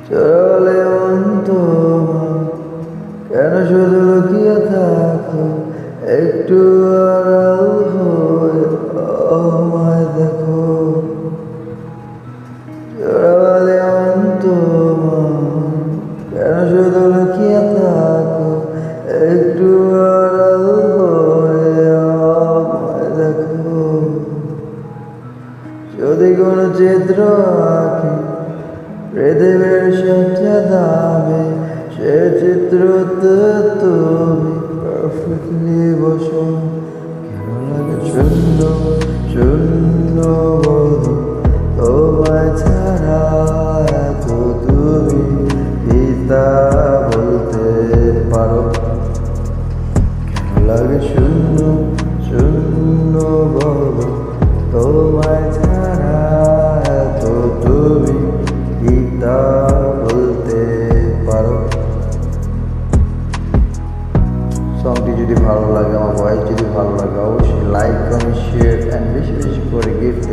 চলে অন্ত কেন শুধু লুকিয়ে থাকো একটু আড়াল হয়ে আমায় দেখো চলে অন্ত কেন শুধু লুকিয়ে থাকো একটু আড়াল হয়ে আমায় দেখো যদি কোনো চিত্র আঁকি পৃথিবীর সবচেয়ে দামি সে চিত্রতে তুমি পারফেক্টলি বসো কেন লাগে শূন্য শূন্য বলো তোমায় ছাড়া এত তুমি পিতা বলতে পারো কেন লাগে শূন্য শূন্য বলো তোমায় ছাড়া এত তুমি পিতা বলতে পারো। সংটি যদি ভালো লাগে, আমার ভয়েস যদি ভালো লাগে, অবশ্যই লাইক কমেন্ট শেয়ার অ্যান্ড বেশি বেশি করে গিফট